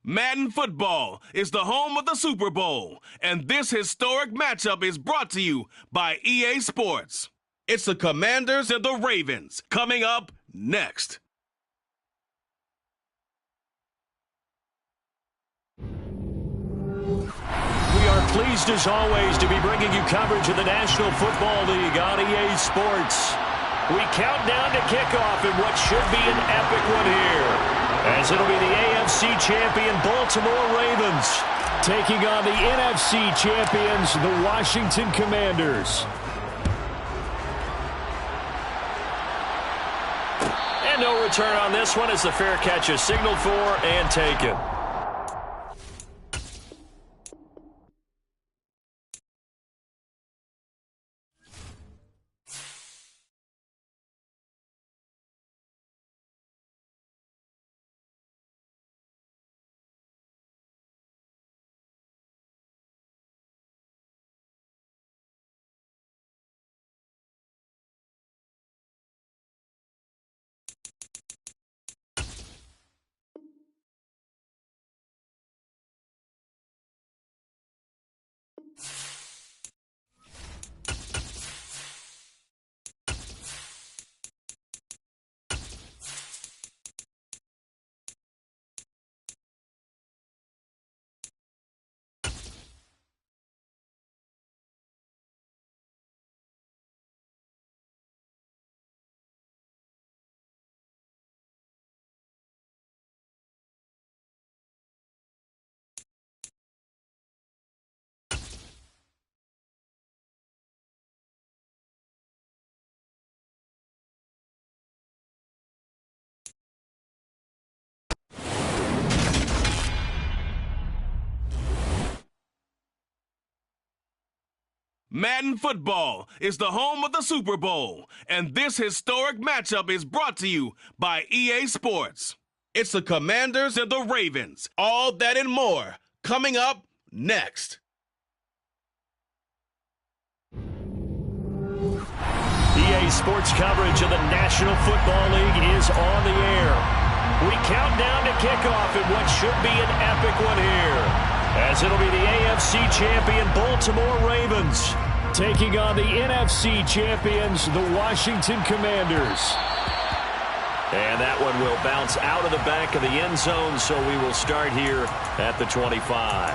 Madden Football is the home of the Super Bowl, and this historic matchup is brought to you by EA Sports. It's the Commanders and the Ravens coming up next. We are pleased as always to be bringing you coverage of the National Football League on EA Sports. We count down to kickoff in what should be an epic one here, as it'll be the AFC champion Baltimore Ravens taking on the NFC champions, the Washington Commanders. And no return on this one as the fair catch is signaled for and taken. Madden Football is the home of the Super Bowl, and this historic matchup is brought to you by EA Sports. It's the Commanders and the Ravens. All that and more coming up next. EA Sports coverage of the National Football League is on the air. We count down to kickoff in what should be an epic one here, as it'll be the AFC champion Baltimore Ravens taking on the NFC champions, the Washington Commanders. And that one will bounce out of the back of the end zone, so we will start here at the 25.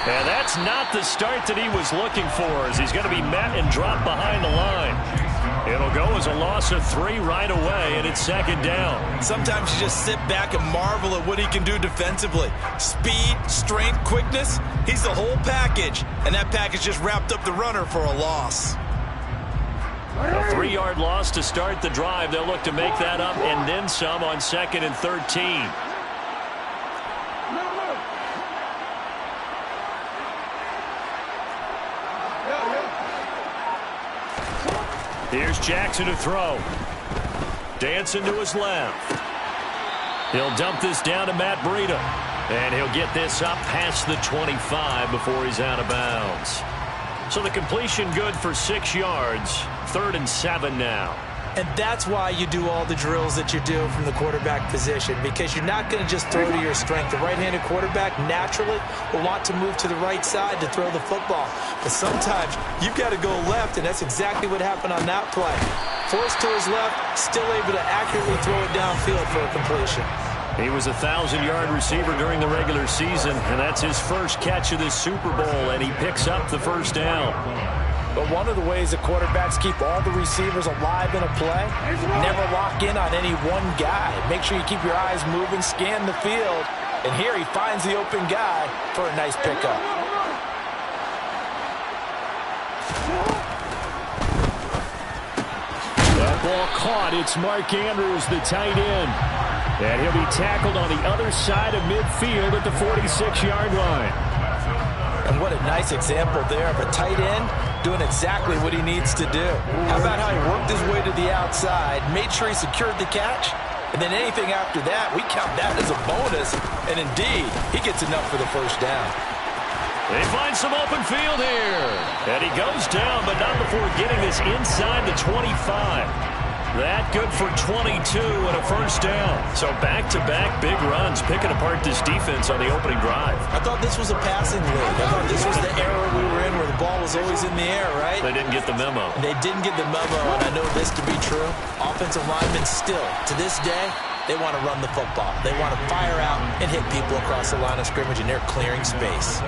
And that's not the start that he was looking for, as he's going to be met and dropped behind the line. It'll go as a loss of 3 right away, and it's second down. Sometimes you just sit back and marvel at what he can do defensively. Speed, strength, quickness, he's the whole package. And that package just wrapped up the runner for a loss. A 3-yard loss to start the drive. They'll look to make that up and then some on 2nd and 13. Here's Jackson to throw. Dancing to his left. He'll dump this down to Matt Breida. And he'll get this up past the 25 before he's out of bounds. So the completion good for 6 yards. 3rd and 7 now. And that's why you do all the drills that you do from the quarterback position, because you're not going to just throw to your strength. The right-handed quarterback naturally will want to move to the right side to throw the football. But sometimes you've got to go left, and that's exactly what happened on that play. Forced to his left, still able to accurately throw it downfield for a completion. He was a 1,000-yard receiver during the regular season, and that's his first catch of this Super Bowl, and he picks up the first down. But one of the ways that quarterbacks keep all the receivers alive in a play, never lock in on any one guy. Make sure you keep your eyes moving, scan the field, and here he finds the open guy for a nice pickup. That ball caught. It's Mark Andrews, the tight end. And he'll be tackled on the other side of midfield at the 46-yard line. And what a nice example there of a tight end doing exactly what he needs to do. How about how he worked his way to the outside, made sure he secured the catch, and then anything after that, we count that as a bonus. And indeed, he gets enough for the first down. They find some open field here. And he goes down, but not before getting this inside the 25. That good for 22 and a first down. So back-to-back big runs, picking apart this defense on the opening drive. I thought this was a passing league. I thought this was the era we were in where the ball was always in the air, right? They didn't get the memo. They didn't get the memo, and I know this to be true. Offensive linemen still, to this day, they want to run the football. They want to fire out and hit people across the line of scrimmage, and they're clearing space.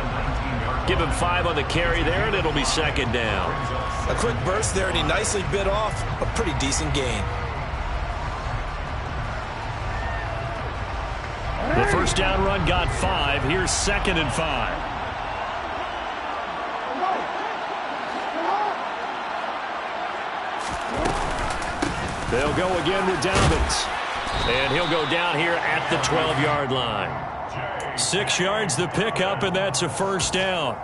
Give him 5 on the carry there, and it'll be second down. A quick burst there, and he nicely bit off a pretty decent gain. The first down run got 5. Here's 2nd and 5. They'll go again with Dobbins. And he'll go down here at the 12-yard line. 6 yards the pickup, and that's a first down.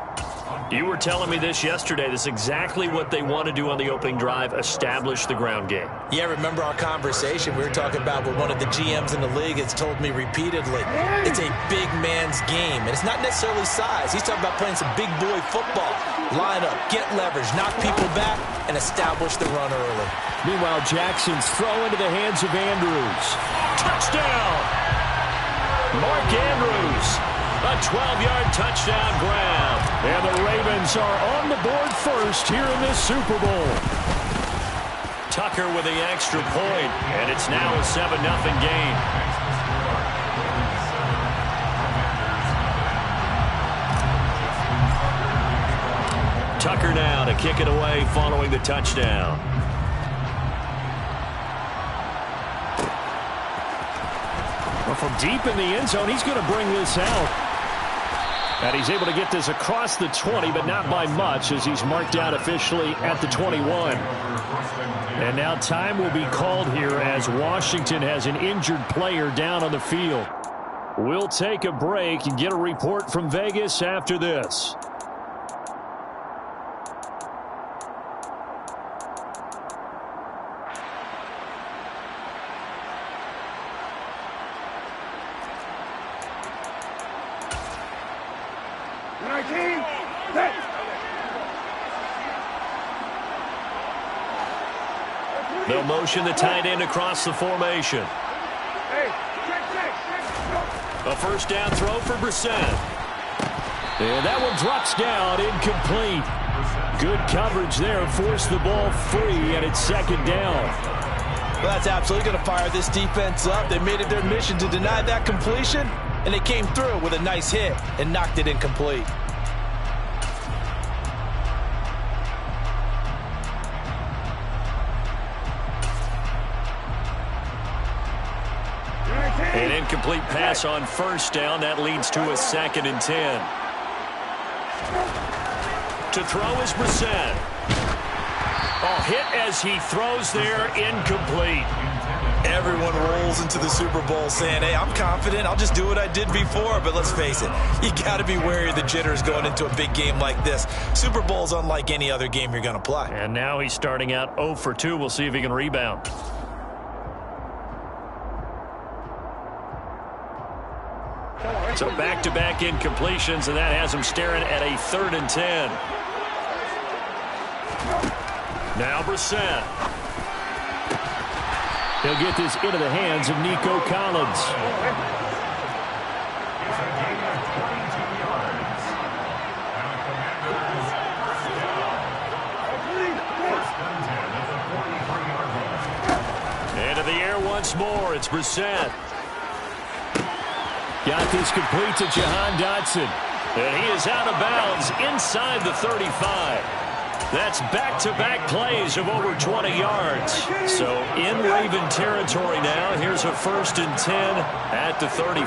You were telling me this yesterday. This is exactly what they want to do on the opening drive, establish the ground game. Yeah, remember our conversation? We were talking about what one of the GMs in the league has told me repeatedly. It's a big man's game, and it's not necessarily size. He's talking about playing some big boy football. Line up, get leverage, knock people back, and establish the run early. Meanwhile, Jackson's throw into the hands of Andrews. Touchdown! Mark Andrews. A 12-yard touchdown grab. And the Ravens are on the board first here in this Super Bowl. Tucker with the extra point, and it's now a 7-0 game. Tucker now to kick it away following the touchdown. Well, from deep in the end zone, he's going to bring this out. And he's able to get this across the 20, but not by much, as he's marked out officially at the 21. And now time will be called here as Washington has an injured player down on the field. We'll take a break and get a report from Vegas after this. They'll motion the tight end across the formation. A first down throw for Brissett. And that one drops down, incomplete. Good coverage there, forced the ball free, and it's second down. Well, that's absolutely going to fire this defense up. They made it their mission to deny that completion, and they came through with a nice hit and knocked it incomplete. An incomplete pass on first down. That leads to a 2nd and 10. To throw is Brissett. Oh, hit as he throws there, incomplete. Everyone rolls into the Super Bowl saying, hey, I'm confident. I'll just do what I did before. But let's face it, you got to be wary of the jitters going into a big game like this. Super Bowl's unlike any other game you're going to play. And now he's starting out 0 for 2. We'll see if he can rebound. So back-to-back incompletions, and that has him staring at a 3rd and 10. Now Brissett. He'll get this into the hands of Nico Collins. Into the air once more. It's Brissett. Got this complete to Jahan Dotson. And he is out of bounds inside the 35. That's back-to-back plays of over 20 yards. So in Raven territory now. Here's a 1st and 10 at the 34.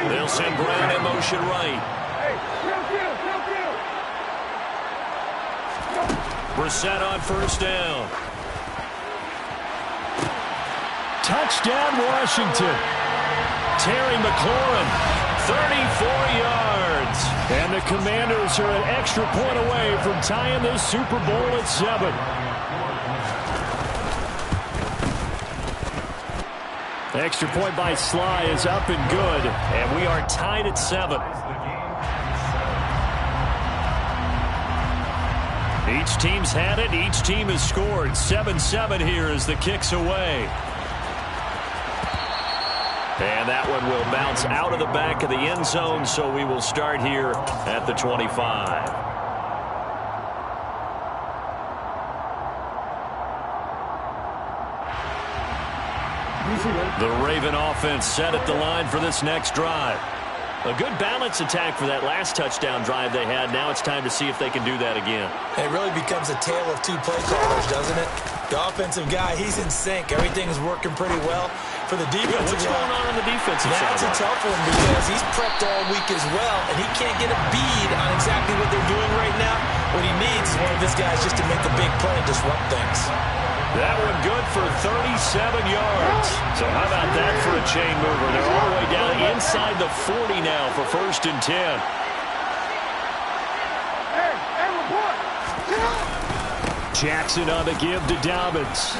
They'll send Brown in motion right. Brissett on first down. Touchdown, Washington. Terry McLaurin, 34 yards. And the Commanders are an extra point away from tying this Super Bowl at 7. Extra point by Sly is up and good, and we are tied at 7. Each team's had it. Each team has scored. 7-7 here as the kick's away. And that one will bounce out of the back of the end zone, so we will start here at the 25. The Raven offense set at the line for this next drive. A good balance attack for that last touchdown drive they had. Now it's time to see if they can do that again. It really becomes a tale of two play callers, doesn't it? The offensive guy, he's in sync. Everything's working pretty well. For the defensive what's going on the defensive side? That's a tough one because he's prepped all week as well, and he can't get a bead on exactly what they're doing right now. What he needs is one of his guys just to make the big play and disrupt things. That one good for 37 yards. So how about that for a chain mover? They're all the way down inside the 40 now for 1st and 10. Jackson on the give to Dobbins.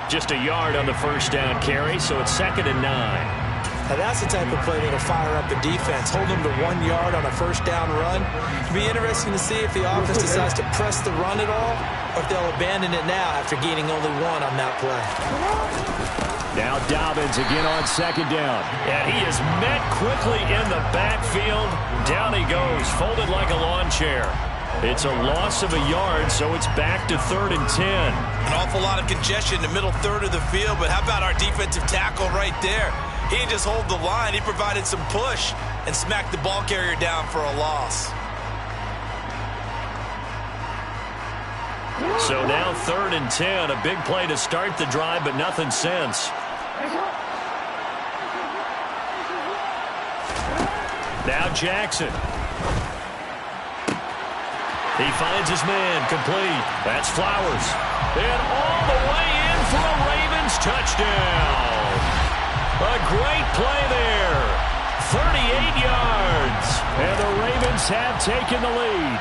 Just a yard on the first down carry, so it's 2nd and 9. Now that's the type of play that'll fire up the defense. Hold them to 1 yard on a first down run. It'll be interesting to see if the offense decides to press the run at all, or if they'll abandon it now after gaining only 1 on that play. Now Dobbins again on 2nd down. And he is met quickly in the backfield. Down he goes, folded like a lawn chair. It's a loss of a yard, so it's back to 3rd and 10. An awful lot of congestion in the middle third of the field, but how about our defensive tackle right there? He didn't just hold the line, he provided some push and smacked the ball carrier down for a loss. So now 3rd and 10, a big play to start the drive, but nothing since. Now Jackson. He finds his man, complete. That's Flowers. And all the way in for a Ravens touchdown. A great play there. 38 yards. And the Ravens have taken the lead.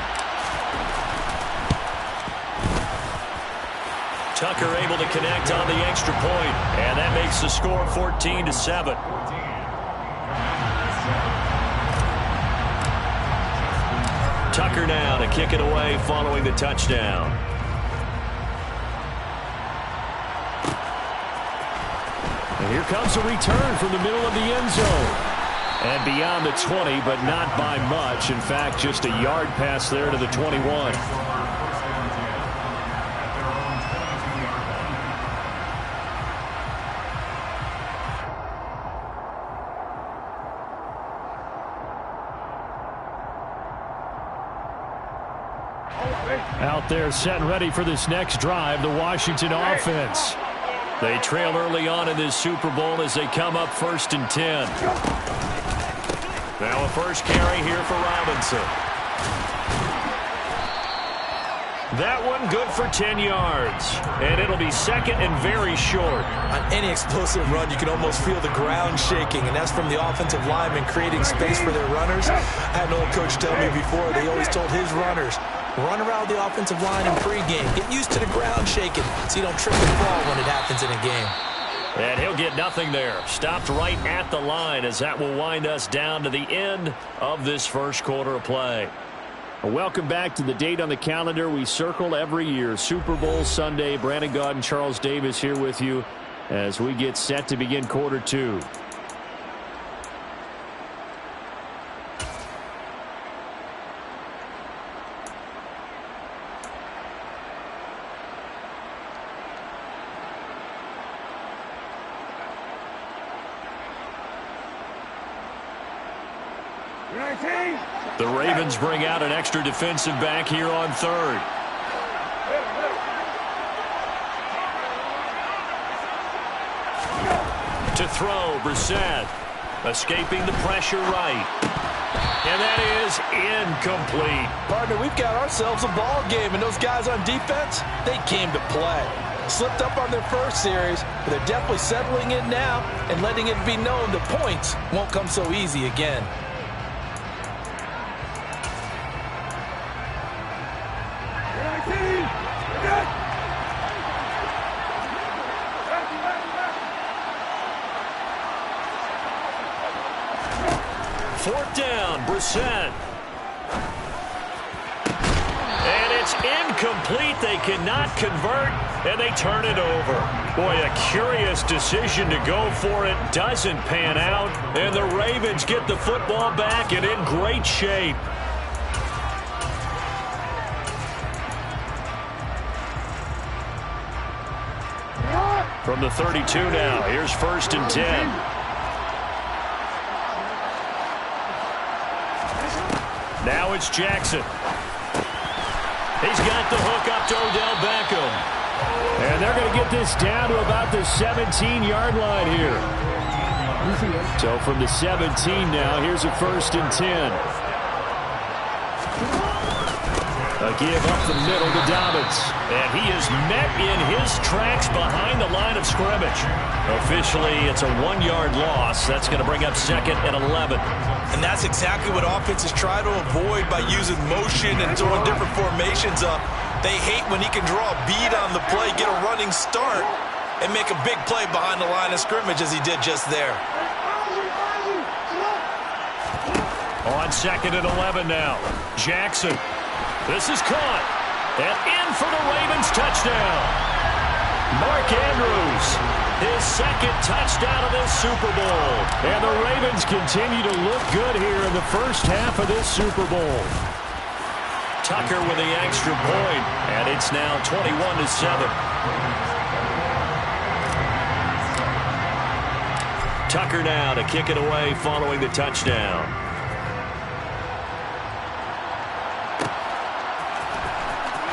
Tucker able to connect on the extra point, and that makes the score 14-7. Tucker now to kick it away following the touchdown. And here comes a return from the middle of the end zone. And beyond the 20, but not by much. In fact, just a yard pass there to the 21. Out there set and ready for this next drive, the Washington offense. They trail early on in this Super Bowl as they come up 1st and 10. Now a first carry here for Robinson. That one good for 10 yards. And it'll be 2nd and very short. On any explosive run, you can almost feel the ground shaking, and that's from the offensive linemen creating space for their runners. I had an old coach tell me before, they always told his runners, run around the offensive line in pregame. Get used to the ground shaking so you don't trip and fall when it happens in a game. And he'll get nothing there. Stopped right at the line as that will wind us down to the end of this first quarter of play. Welcome back to the date on the calendar we circle every year. Super Bowl Sunday. Brandon Gaudin, Charles Davis here with you as we get set to begin quarter 2. The Ravens bring out an extra defensive back here on 3rd. To throw, Brissett. Escaping the pressure right. And that is incomplete. Partner, we've got ourselves a ball game, and those guys on defense, they came to play. Slipped up on their first series, but they're definitely settling in now and letting it be known the points won't come so easy again. 4th down, Brissett. And it's incomplete. They cannot convert, and they turn it over. Boy, a curious decision to go for it. Doesn't pan out, and the Ravens get the football back and in great shape. From the 32 now, here's 1st and 10. Now it's Jackson. He's got the hook up to Odell Beckham. And they're going to get this down to about the 17-yard line here. So from the 17 now, here's a 1st and 10. A give up the middle to Dobbins. And he is met in his tracks behind the line of scrimmage. Officially, it's a 1-yard loss. That's going to bring up 2nd and 11. And that's exactly what offenses try to avoid by using motion and throwing different formations up. They hate when he can draw a bead on the play, get a running start, and make a big play behind the line of scrimmage as he did just there. On 2nd and 11 now. Jackson. This is caught. And in for the Ravens touchdown. Mark Andrews, his 2nd touchdown of this Super Bowl. And the Ravens continue to look good here in the first half of this Super Bowl. Tucker with the extra point, and it's now 21-7. Tucker now to kick it away following the touchdown.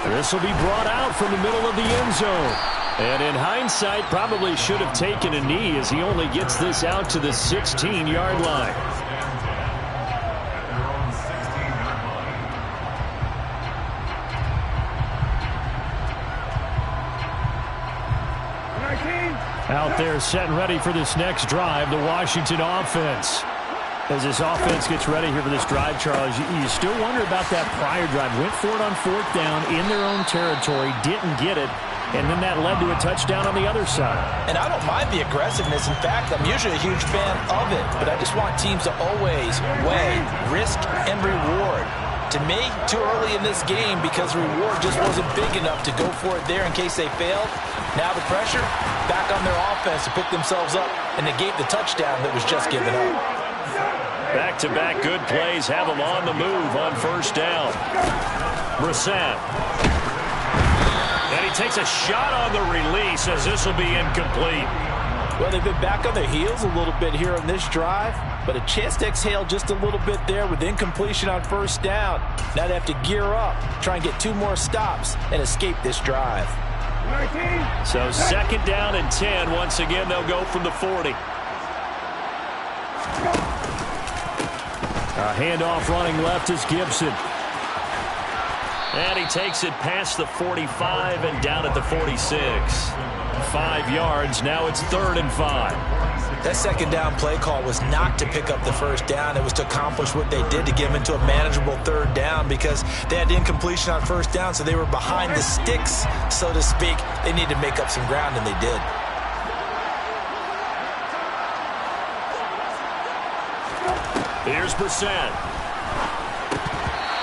This will be brought out from the middle of the end zone. And in hindsight, probably should have taken a knee as he only gets this out to the 16-yard line. Out there set and ready for this next drive, the Washington offense. As this offense gets ready here for this drive, Charles, you still wonder about that prior drive. Went for it on 4th down in their own territory, didn't get it, and then that led to a touchdown on the other side. And I don't mind the aggressiveness. In fact, I'm usually a huge fan of it, but I just want teams to always weigh risk and reward. To me, too early in this game because the reward just wasn't big enough to go for it there in case they failed. Now the pressure back on their offense to pick themselves up and negate the touchdown that was just given up. Back-to-back good plays have them on the move on 1st down. Brissett. And he takes a shot on the release as this will be incomplete. Well, they've been back on their heels a little bit here on this drive, but a chance to exhale just a little bit there with incompletion on 1st down. Now they have to gear up, try and get 2 more stops, and escape this drive. So 2nd down and 10. Once again, they'll go from the 40. A handoff running left is Gibson. And he takes it past the 45 and down at the 46. 5 yards. Now it's 3rd and 5. That 2nd down play call was not to pick up the 1st down. It was to accomplish what they did to get them into a manageable 3rd down because they had incompletion on 1st down, so they were behind the sticks, so to speak. They needed to make up some ground, and they did. Here's Brissett.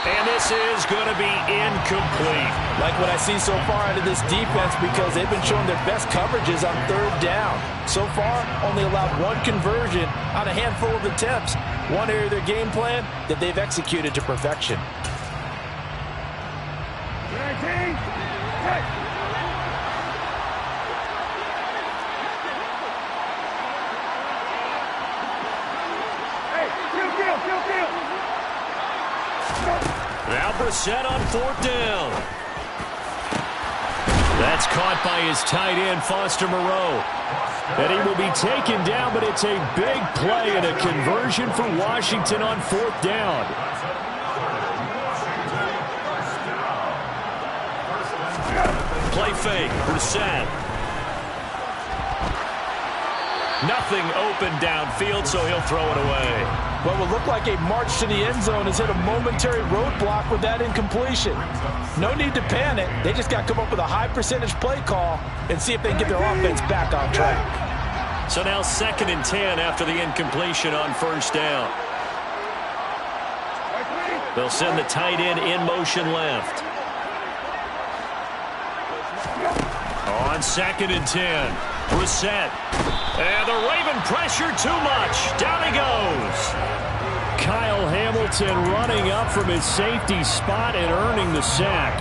And this is going to be incomplete. Like what I see so far out of this defense because they've been showing their best coverages on 3rd down. So far, only allowed 1 conversion on a handful of attempts. One area of their game plan that they've executed to perfection. Now Brissett on 4th down. That's caught by his tight end, Foster Moreau. And he will be taken down, but it's a big play and a conversion for Washington on 4th down. Play fake, Brissett. Nothing open downfield, so he'll throw it away. What will look like a march to the end zone has hit a momentary roadblock with that incompletion. No need to panic. They just got to come up with a high percentage play call and see if they can get their offense back on track. So now 2nd and 10 after the incompletion on 1st down. They'll send the tight end in motion left. On 2nd and 10, Brissett. And the Raven pressure too much. Down he goes. Kyle Hamilton running up from his safety spot and earning the sack.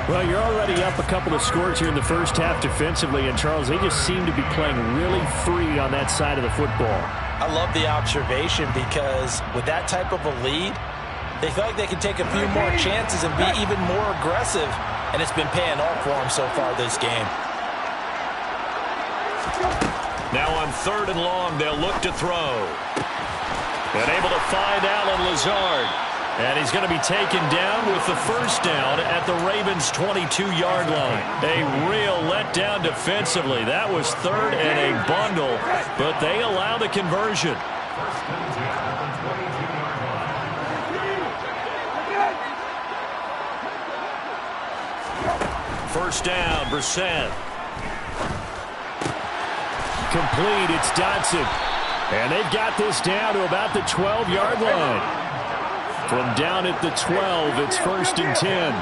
Well, you're already up a couple of scores here in the first half defensively, and Charles, they just seem to be playing really free on that side of the football. I love the observation because with that type of a lead, they feel like they can take a few more chances and be even more aggressive, and it's been paying off for them so far this game. Now on 3rd and long, they'll look to throw. And able to find Allen Lazard. And he's going to be taken down with the first down at the Ravens' 22-yard line. A real letdown defensively. That was 3rd and a bundle, but they allow the conversion. First down, Brissett. Complete, it's Dotson. And they've got this down to about the 12-yard line. From down at the 12, it's 1st and 10.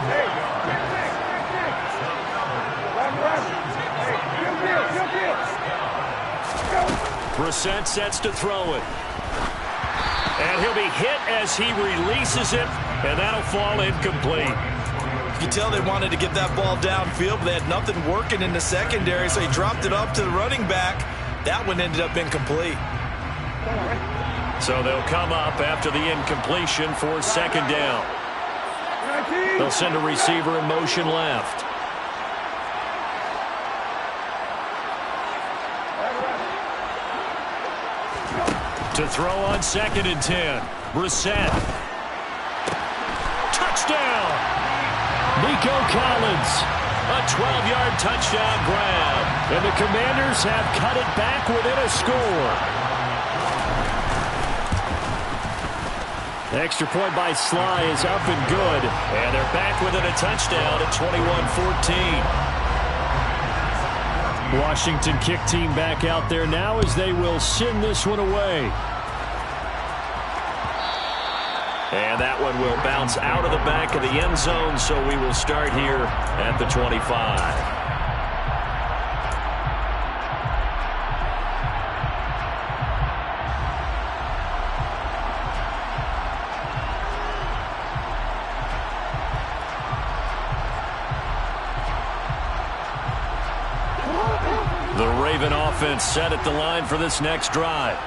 Brissett sets to throw it. And he'll be hit as he releases it, and that'll fall incomplete. You can tell they wanted to get that ball downfield, but they had nothing working in the secondary, so he dropped it up to the running back. That one ended up incomplete. So they'll come up after the incompletion for 2nd down. They'll send a receiver in motion left. To throw on 2nd and 10. Brissett. Touchdown! Nico Collins. A 12-yard touchdown grab. And the Commanders have cut it back within a score. The extra point by Sly is up and good. And they're back within a touchdown at 21-14. Washington kick team back out there now as they will send this one away. And that one will bounce out of the back of the end zone, so we will start here at the 25. The Raven offense set at the line for this next drive.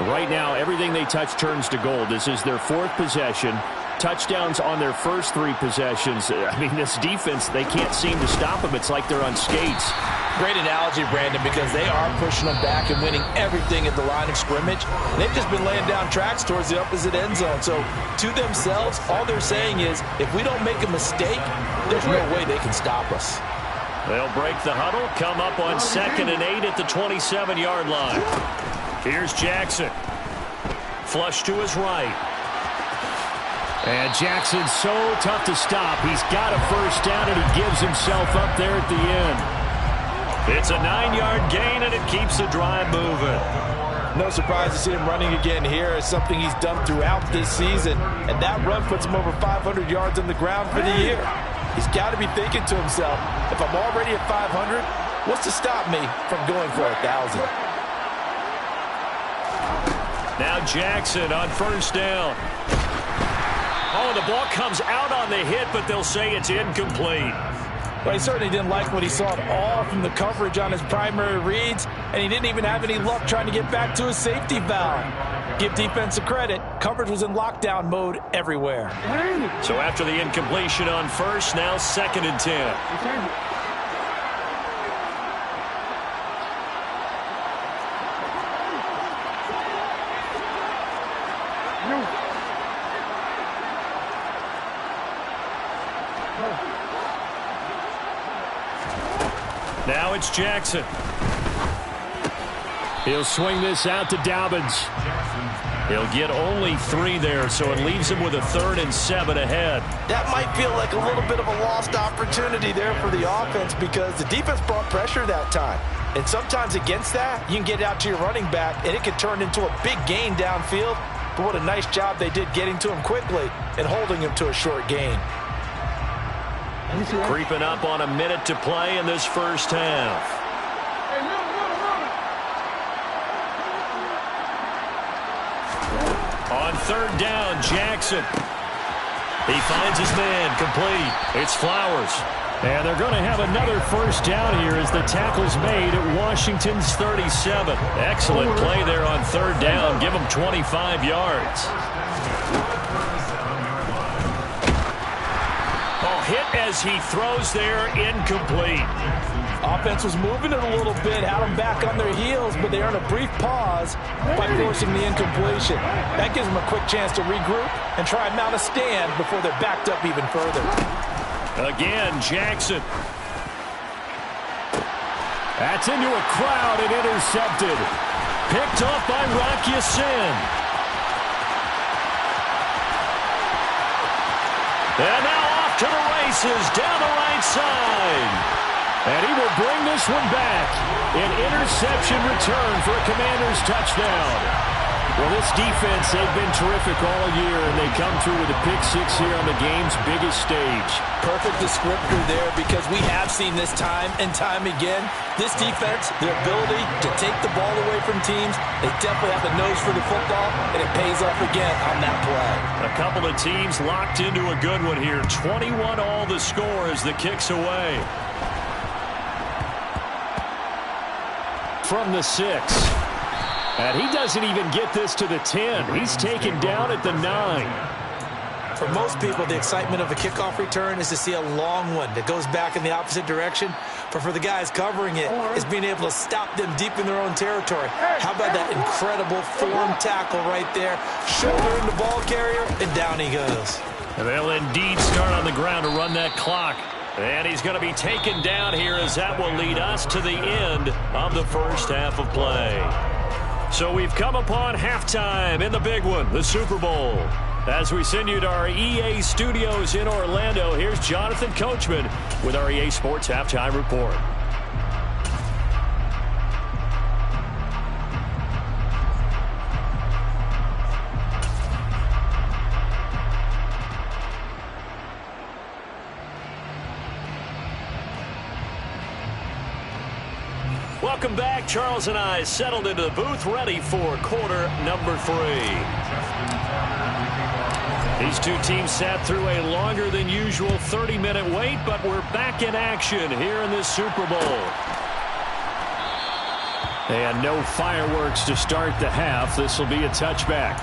Right now, everything they touch turns to gold. This is their 4th possession. Touchdowns on their first 3 possessions. I mean, this defense, they can't seem to stop them. It's like they're on skates. Great analogy, Brandon, because they are pushing them back and winning everything at the line of scrimmage. They've just been laying down tracks towards the opposite end zone. So, to themselves, all they're saying is, if we don't make a mistake, there's no way they can stop us. They'll break the huddle, come up on 2nd and 8 at the 27-yard line. Here's Jackson. Flush to his right. And Jackson's so tough to stop. He's got a first down, and he gives himself up there at the end. It's a 9-yard gain, and it keeps the drive moving. No surprise to see him running again here. It's something he's done throughout this season. And that run puts him over 500 yards on the ground for the year. He's got to be thinking to himself, if I'm already at 500, what's to stop me from going for 1,000? Now Jackson on first down. Oh, the ball comes out on the hit, but they'll say it's incomplete. Well, he certainly didn't like what he saw at all from the coverage on his primary reads, and he didn't even have any luck trying to get back to his safety valve. Give defensive credit, coverage was in lockdown mode everywhere. So after the incompletion on first, now 2nd and 10. Now it's Jackson. He'll swing this out to Dobbins. He'll get only 3 there, so it leaves him with a 3rd and 7 ahead. That might feel like a little bit of a lost opportunity there for the offense because the defense brought pressure that time. And sometimes against that, you can get out to your running back, and it can turn into a big gain downfield. but what a nice job they did getting to him quickly and holding him to a short gain. Creeping up on a minute to play in this first half. On third down, Jackson. He finds his man, complete. It's Flowers. And they're going to have another first down here as the tackle's made at Washington's 37. Excellent play there on third down. Give them 25 yards. Oh, hit as he throws there, incomplete. Offense was moving it a little bit, had them back on their heels, but they earned a brief pause by forcing the incompletion. That gives them a quick chance to regroup and try and mount a stand before they're backed up even further. Again, Jackson. That's into a crowd and intercepted. Picked off by Rocky Sin. And now off to the races down the right side. And he will bring this one back. An interception return for a Commanders touchdown. Well, this defense, they've been terrific all year, and they come through with a pick six here on the game's biggest stage. Perfect descriptor there, because we have seen this time and time again. This defense, their ability to take the ball away from teams, they definitely have a nose for the football, and it pays off again on that play. A couple of teams locked into a good one here. 21 all the score as the kick's away. From the 6. And he doesn't even get this to the 10. He's taken down at the 9. For most people, the excitement of a kickoff return is to see a long one that goes back in the opposite direction. But for the guys covering it, is being able to stop them deep in their own territory. How about that incredible form tackle right there? Shoulder in the ball carrier, and down he goes. And they'll indeed start on the ground to run that clock. And he's going to be taken down here as that will lead us to the end of the first half of play. So we've come upon halftime in the big one, the Super Bowl. As we send you to our EA studios in Orlando, here's Jonathan Coachman with our EA Sports Halftime Report. Welcome back. Charles and I settled into the booth, ready for quarter number 3. These two teams sat through a longer than usual 30-minute wait, but we're back in action here in this Super Bowl. And no fireworks to start the half. This will be a touchback.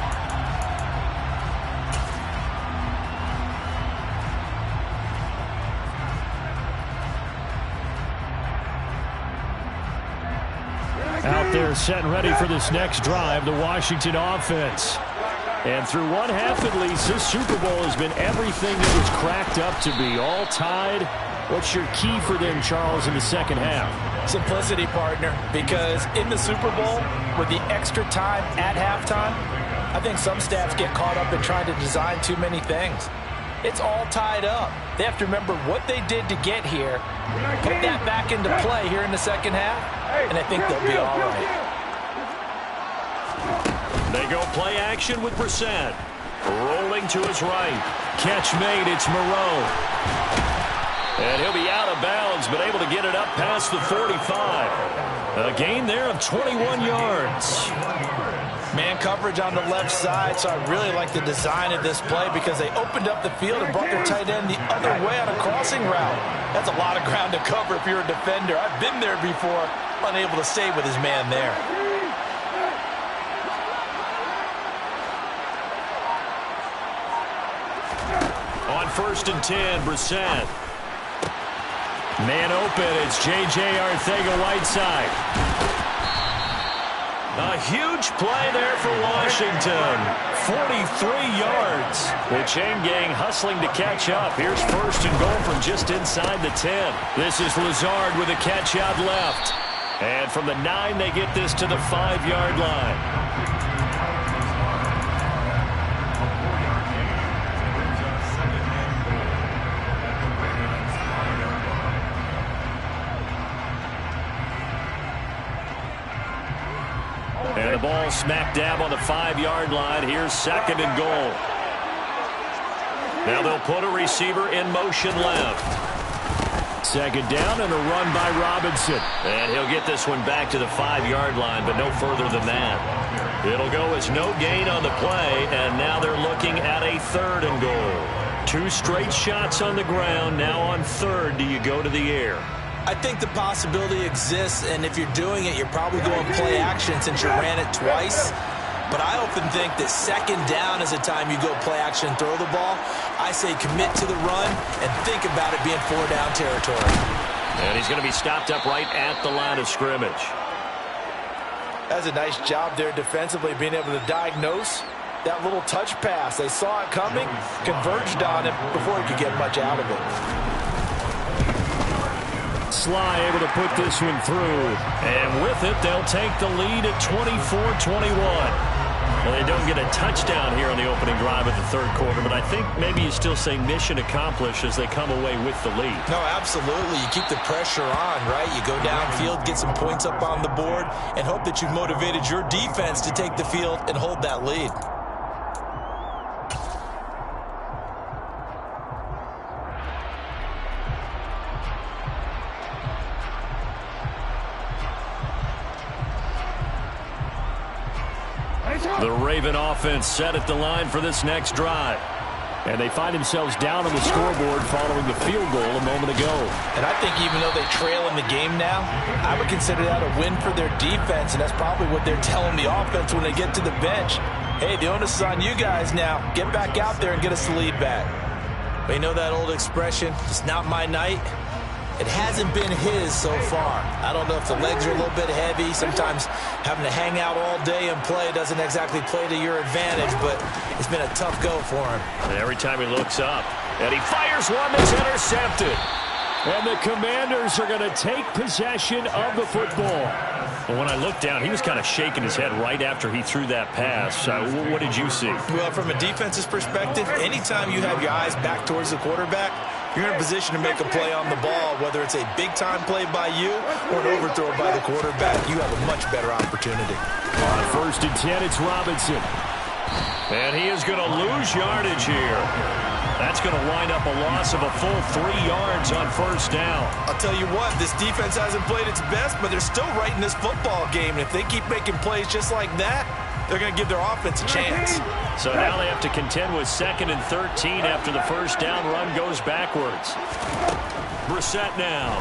Out there set and ready for this next drive, the Washington offense. And through one half at least, this Super Bowl has been everything it was cracked up to be. All tied. What's your key for them, Charles, in the second half? Simplicity, partner, because in the Super Bowl, with the extra time at halftime, I think some staffs get caught up in trying to design too many things. It's all tied up. They have to remember what they did to get here, put that back into play here in the second half, and I think they'll be all right. They go play action with Brissett. Rolling to his right. Catch made. It's Moreau. And he'll be out of bounds, but able to get it up past the 45. A gain there of 21 yards. Man coverage on the left side, so I really like the design of this play because they opened up the field and brought their tight end the other way on a crossing route. That's a lot of ground to cover if you're a defender. I've been there before, unable to stay with his man there. On 1st and 10, Brissett. Man open, it's J.J. Arcega-Whiteside. A huge play there for Washington. 43 yards. The chain gang hustling to catch up. Here's 1st and goal from just inside the 10. This is Lazard with a catch out left. And from the 9, they get this to the 5-yard line. And the ball smack dab on the 5-yard line. Here's 2nd and goal. Now they'll put a receiver in motion left. 2nd down and a run by Robinson. And he'll get this one back to the 5-yard line, but no further than that. It'll go as no gain on the play, and now they're looking at a 3rd and goal. 2 straight shots on the ground. Now on 3rd, do you go to the air? I think the possibility exists, and if you're doing it, you're probably going play action since you ran it twice. But I often think that 2nd down is a time you go play action and throw the ball. I say commit to the run and think about it being 4-down territory. And he's going to be stopped up right at the line of scrimmage. That's a nice job there defensively, being able to diagnose that little touch pass. They saw it coming, converged on it before he could get much out of it. Sly able to put this one through. And with it, they'll take the lead at 24-21. Well, they don't get a touchdown here on the opening drive of the 3rd quarter, but I think maybe you still say mission accomplished as they come away with the lead. No, absolutely. You keep the pressure on, right? You go downfield, get some points up on the board, and hope that you've motivated your defense to take the field and hold that lead. The Raven offense set at the line for this next drive. And they find themselves down on the scoreboard following the field goal a moment ago. And I think even though they trail in the game now, I would consider that a win for their defense, and that's probably what they're telling the offense when they get to the bench. Hey, the onus is on you guys now. Get back out there and get us the lead back. But you know that old expression, it's not my night? It hasn't been his so far. I don't know if the legs are a little bit heavy. Sometimes having to hang out all day and play doesn't exactly play to your advantage, but it's been a tough go for him. And every time he looks up, and he fires one that's intercepted. And the Commanders are going to take possession of the football. Well, when I looked down, he was kind of shaking his head right after he threw that pass. What did you see? Well, from a defense's perspective, anytime you have your eyes back towards the quarterback, you're in a position to make a play on the ball, whether it's a big-time play by you or an overthrow by the quarterback. You have a much better opportunity. On 1st and 10, it's Robinson. And he is going to lose yardage here. That's going to wind up a loss of a full 3 yards on 1st down. I'll tell you what, this defense hasn't played its best, but they're still right in this football game. And if they keep making plays just like that, they're going to give their offense a chance. So now they have to contend with 2nd and 13 after the 1st down run goes backwards. Brissett now.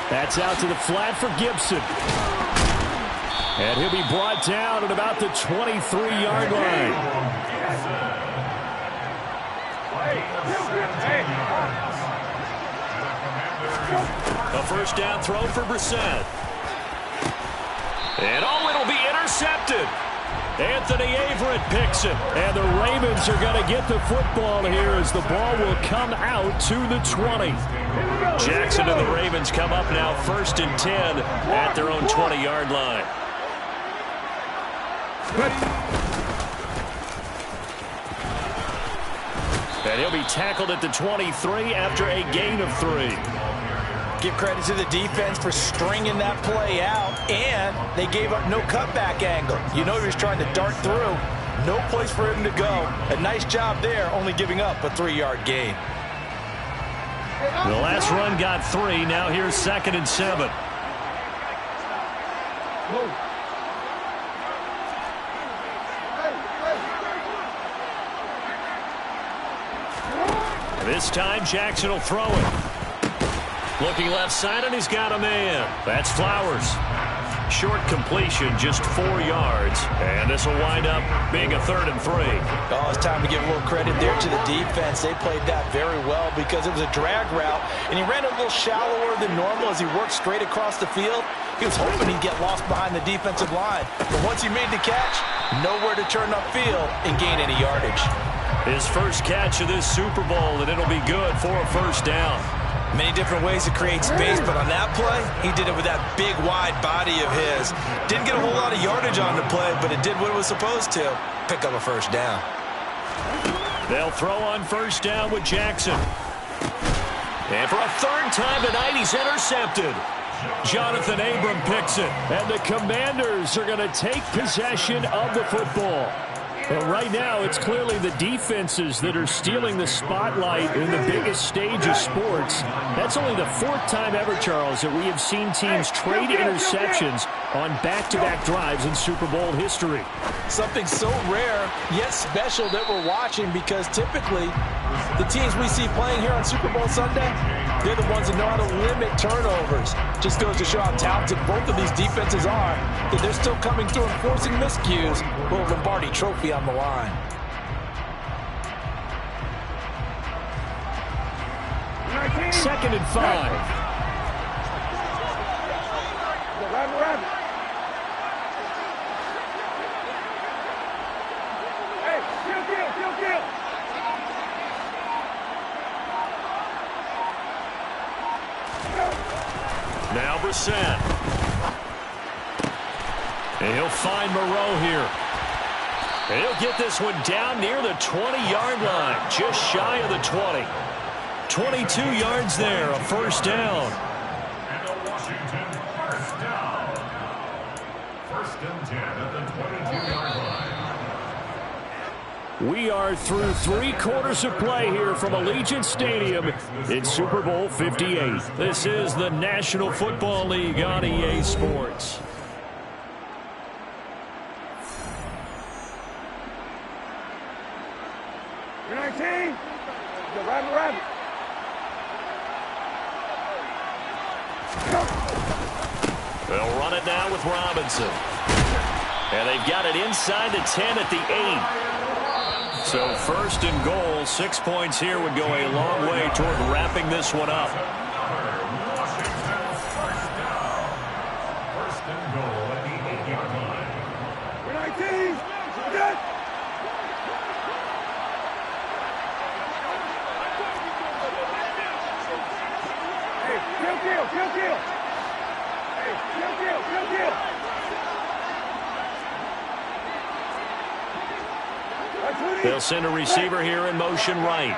That's out to the flat for Gibson. And he'll be brought down at about the 23-yard line. A 1st down throw for Brissett. And it'll be intercepted. Anthony Averett picks it. And the Ravens are going to get the football here as the ball will come out to the 20. Jackson and the Ravens come up now 1st and 10 at their own 20-yard line. And he'll be tackled at the 23 after a gain of 3. Give credit to the defense for stringing that play out, and they gave up no cutback angle. You know he was trying to dart through. No place for him to go. A nice job there, only giving up a 3-yard gain. The last run got 3. Now here's 2nd and 7. This time Jackson will throw it. Looking left side, and he's got a man. That's Flowers. Short completion, just 4 yards. And this will wind up being a 3rd and 3. Oh, it's time to give a little credit there to the defense. They played that very well because it was a drag route, and he ran a little shallower than normal as he worked straight across the field. He was hoping he'd get lost behind the defensive line. But once he made the catch, nowhere to turn upfield and gain any yardage. His first catch of this Super Bowl, and it'll be good for a 1st down. Many different ways to create space, but on that play, he did it with that big, wide body of his. Didn't get a whole lot of yardage on the play, but it did what it was supposed to. Pick up a 1st down. They'll throw on 1st down with Jackson. And for a 3rd time tonight, he's intercepted. Jonathan Abram picks it. And the Commanders are going to take possession of the football. But right now, it's clearly the defenses that are stealing the spotlight in the biggest stage of sports. That's only the fourth time ever, Charles, that we have seen teams trade interceptions on back-to-back drives in Super Bowl history. Something so rare, yet special that we're watching, because typically the teams we see playing here on Super Bowl Sunday, they're the ones that know how to limit turnovers. Just goes to show how talented both of these defenses are, that they're still coming through and forcing miscues with a Lombardi trophy on the line. Second and 5. Now Brissett. And he'll find Moreau here. And he'll get this one down near the 20-yard line, just shy of the 20. 22 yards there, a first down. And a Washington first down. First and 10 at the 22-yard line. We are through 3 quarters of play here from Allegiant Stadium in Super Bowl 58. This is the National Football League on EA Sports. They'll run it now with Robinson. And they've got it inside the 10 at the 8. So first and goal, 6 points here would go a long way toward wrapping this one up. Washington's first down. First and goal at the 8-yard line. They'll send a receiver here in motion right.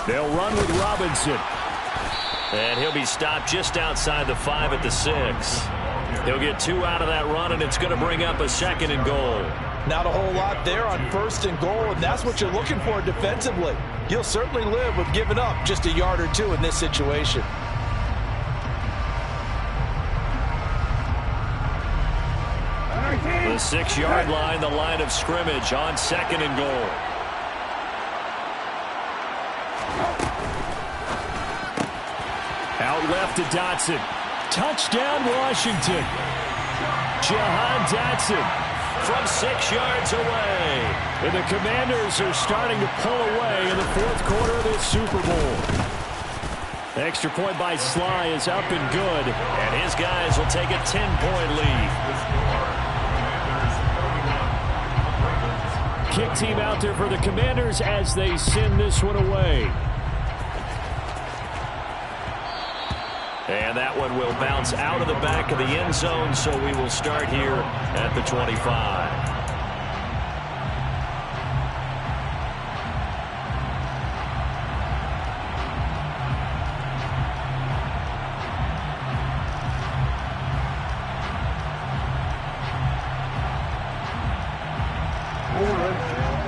They'll run with Robinson. And he'll be stopped just outside the 5 at the 6. He'll get 2 out of that run, and it's going to bring up a second and goal. Not a whole lot there on first and goal, and that's what you're looking for defensively. You'll certainly live with giving up just a yard or 2 in this situation. The 6-yard line, the line of scrimmage on second and goal. Out left to Dotson. Touchdown, Washington. Jahan Dotson from 6 yards away. And the Commanders are starting to pull away in the fourth quarter of this Super Bowl. Extra point by Sly is up and good. And his guys will take a 10-point lead. Kick team out there for the Commanders as they send this one away. And that one will bounce out of the back of the end zone, so we will start here at the 25.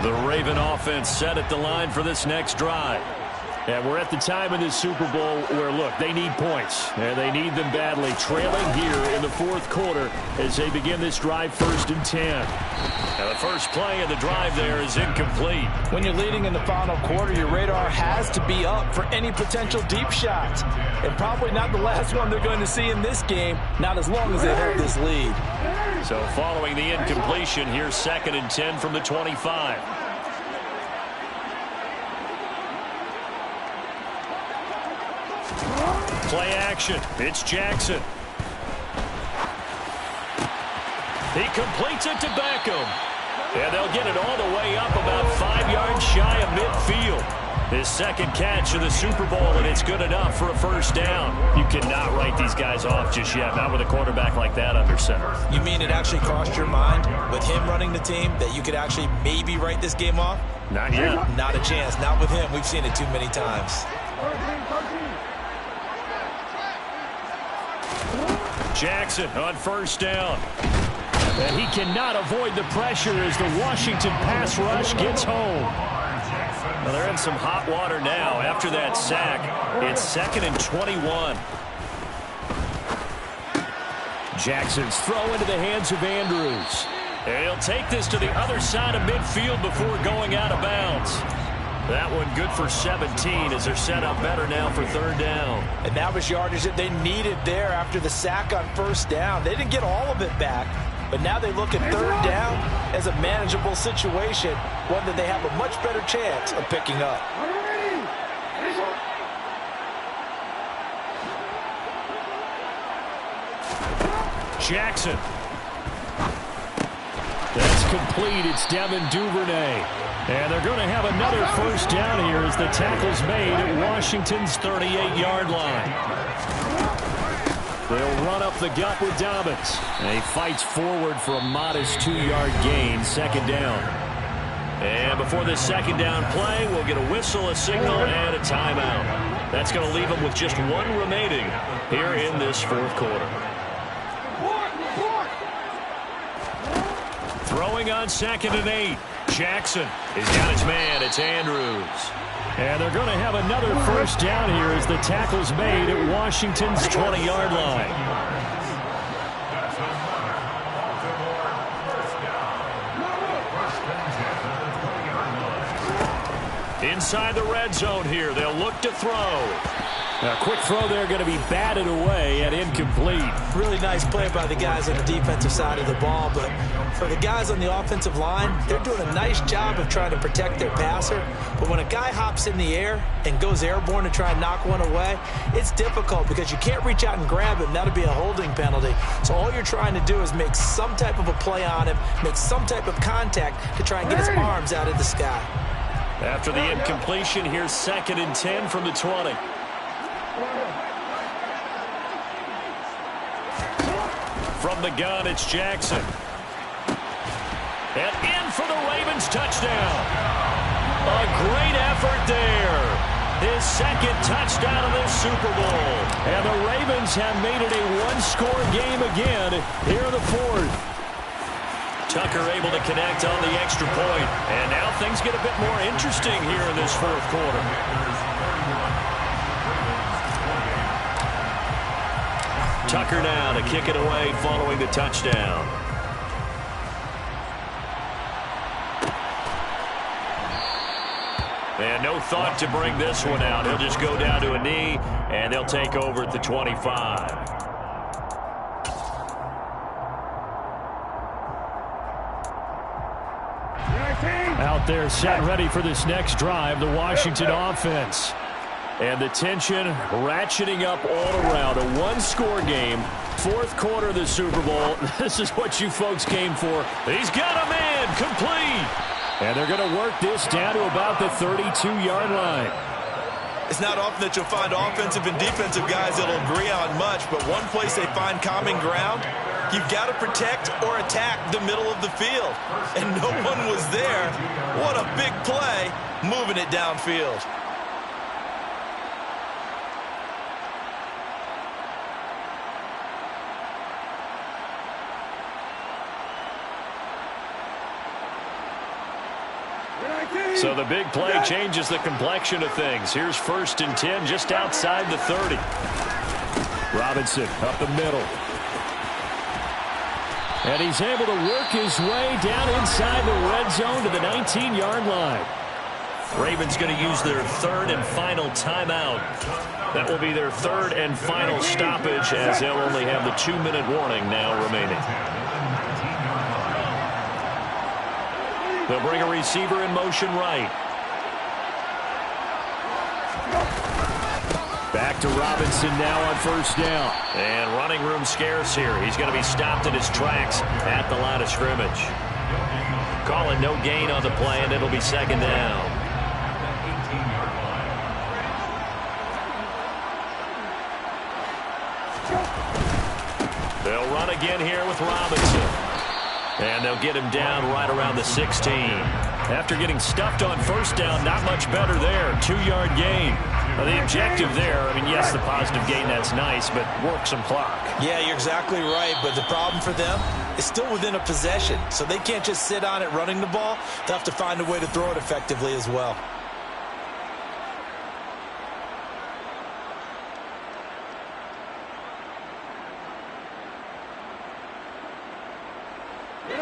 The Raven offense set at the line for this next drive. And we're at the time in this Super Bowl where, look, they need points. And they need them badly. Trailing here in the fourth quarter as they begin this drive, first and 10. And the first play of the drive there is incomplete. When you're leading in the final quarter, your radar has to be up for any potential deep shots. And probably not the last one they're going to see in this game, not as long as they hold this lead. So following the incompletion, here's second and 10 from the 25. Play action. It's Jackson. He completes it to Beckham. And they'll get it all the way up about 5 yards shy of midfield. His second catch of the Super Bowl, and it's good enough for a first down. You cannot write these guys off just yet, not with a quarterback like that under center. You mean it actually crossed your mind with him running the team that you could actually maybe write this game off? Not yet. Not a chance. Not with him. We've seen it too many times. Jackson on first down. And he cannot avoid the pressure as the Washington pass rush gets home. Well, they're in some hot water now after that sack. It's 2nd and 21. Jackson's throw into the hands of Andrews. And he'll take this to the other side of midfield before going out of bounds. That one good for 17 as they're set up better now for 3rd down. And that was yardage that they needed there after the sack on 1st down. They didn't get all of it back, but now they look at 3rd down as a manageable situation, one that they have a much better chance of picking up. Jackson. That's complete. It's Devin Duvernay. And they're going to have another 1st down here as the tackle's made at Washington's 38-yard line. They'll run up the gut with Dobbins. And he fights forward for a modest 2-yard gain, 2nd down. And before this 2nd down play, we'll get a whistle, a signal, and a timeout. That's going to leave them with just 1 remaining here in this 4th quarter. Throwing on 2nd and 8. Jackson has got his man. It's Andrews. And they're going to have another 1st down here as the tackle's made at Washington's 20-yard line. Inside the red zone here. They'll look to throw. A quick throw there going to be batted away and incomplete. Really nice play by the guys on the defensive side of the ball, but for the guys on the offensive line, they're doing a nice job of trying to protect their passer. But when a guy hops in the air and goes airborne to try and knock one away, it's difficult because you can't reach out and grab him. That'll be a holding penalty. So all you're trying to do is make some type of a play on him, make some type of contact to try and get his arms out of the sky. After the incompletion, here's 2nd and 10 from the 20. From the gun, it's Jackson. And in for the Ravens touchdown. A great effort there. His 2nd touchdown of this Super Bowl. And the Ravens have made it a 1-score game again here in the 4th. Tucker able to connect on the extra point. And now things get a bit more interesting here in this 4th quarter. Tucker now to kick it away following the touchdown. And no thought to bring this one out. He'll just go down to a knee, and they'll take over at the 25. Out there set ready for this next drive, the Washington offense. And the tension ratcheting up all around. A 1-score game. 4th quarter of the Super Bowl. This is what you folks came for. He's got a man. Complete. And they're going to work this down to about the 32-yard line. It's not often that you'll find offensive and defensive guys that'll agree on much, but one place they find common ground, you've got to protect or attack the middle of the field. And no one was there. What a big play, moving it downfield. So the big play changes the complexion of things. Here's 1st and 10 just outside the 30. Robinson up the middle. And he's able to work his way down inside the red zone to the 19-yard line. Ravens going to use their 3rd and final timeout. That will be their 3rd and final stoppage as they'll only have the 2-minute warning now remaining. They'll bring a receiver in motion right. Back to Robinson now on 1st down. And running room scarce here. He's going to be stopped in his tracks at the line of scrimmage. Calling no gain on the play, and it'll be 2nd down. They'll run again here with Robinson. And they'll get him down right around the 16. After getting stuffed on 1st down, not much better there. 2-yard gain. Well, the objective there, I mean, yes, the positive gain, that's nice, but work some clock. Yeah, you're exactly right, but the problem for them is still within a possession, so they can't just sit on it running the ball. They'll have to find a way to throw it effectively as well.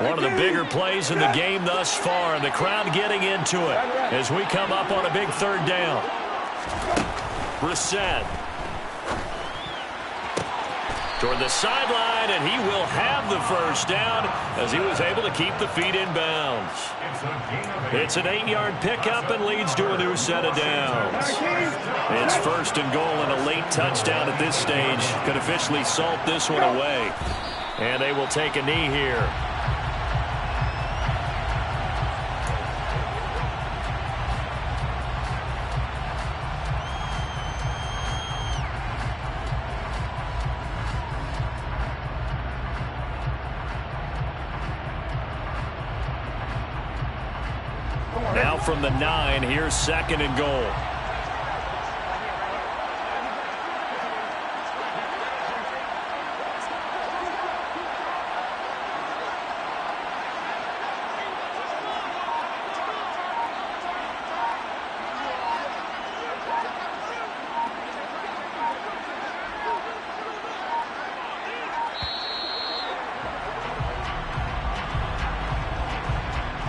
One of the bigger plays in the game thus far, and the crowd getting into it as we come up on a big third down. Brissett toward the sideline, and he will have the first down as he was able to keep the feet in bounds. It's an 8-yard pickup and leads to a new set of downs. It's first and goal, and a late touchdown at this stage could officially salt this one away. And they will take a knee here. Now from the 9, here's second and goal.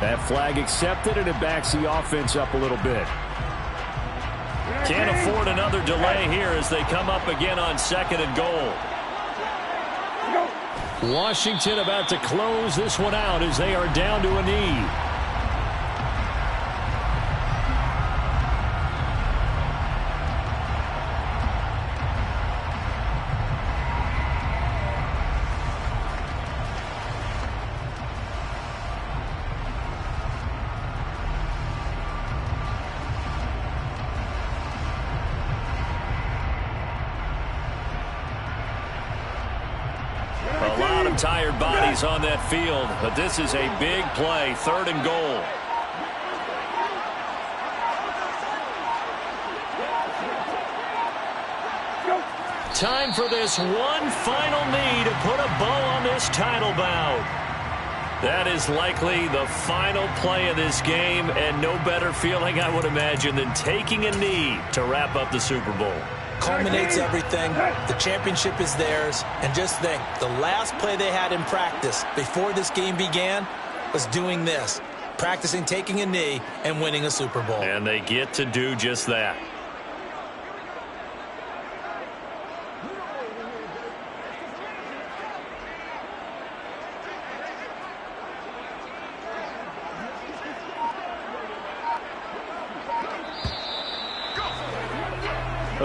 That flag accepted, and it backs the offense up a little bit. Can't afford another delay here as they come up again on second and goal. Washington about to close this one out as they are down to a knee. Tired bodies on that field, but this is a big play, third and goal. Time for this one final knee to put a bow on this title bout. That is likely the final play of this game, and no better feeling, I would imagine, than taking a knee to wrap up the Super Bowl. Culminates everything. The championship is theirs. And just think, the last play they had in practice before this game began was doing this, practicing taking a knee and winning a Super Bowl. And they get to do just that.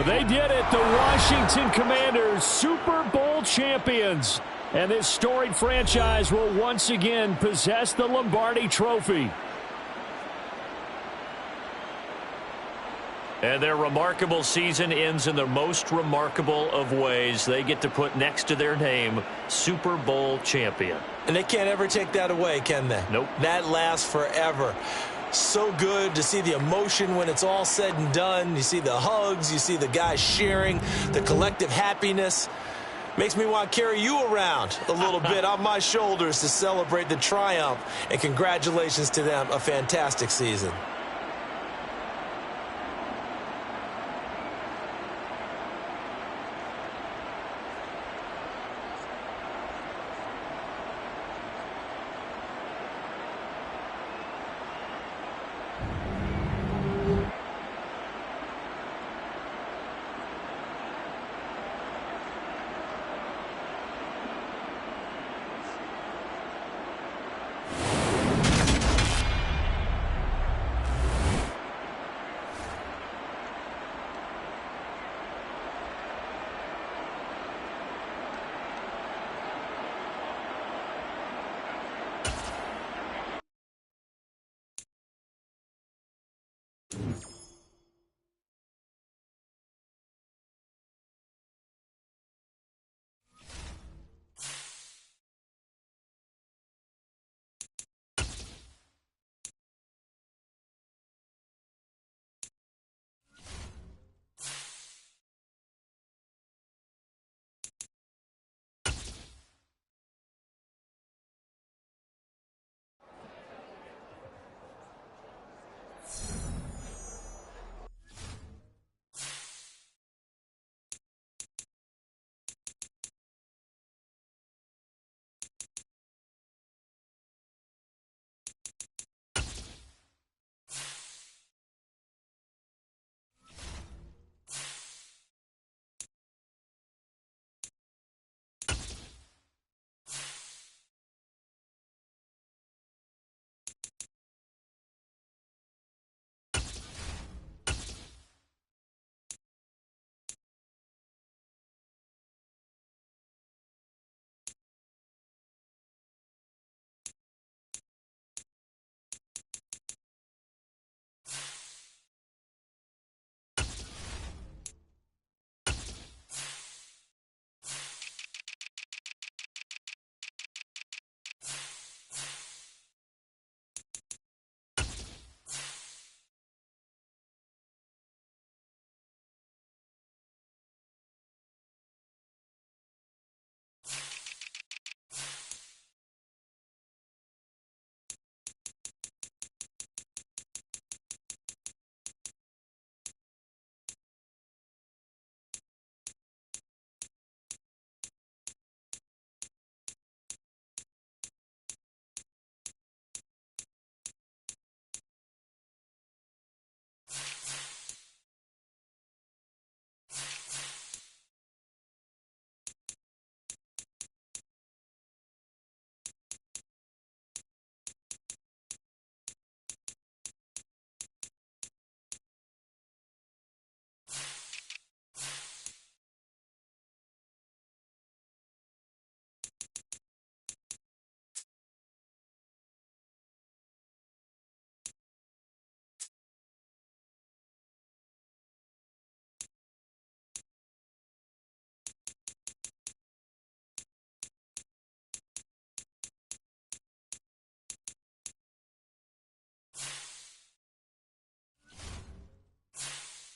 They did it. The Washington Commanders, Super Bowl champions. And this storied franchise will once again possess the Lombardi Trophy. And their remarkable season ends in the most remarkable of ways. They get to put next to their name, Super Bowl champion. And they can't ever take that away, can they? Nope. That lasts forever. So good to see the emotion when it's all said and done. You see the hugs, you see the guys cheering, the collective happiness. Makes me want to carry you around a little bit on my shoulders to celebrate the triumph. And congratulations to them, a fantastic season.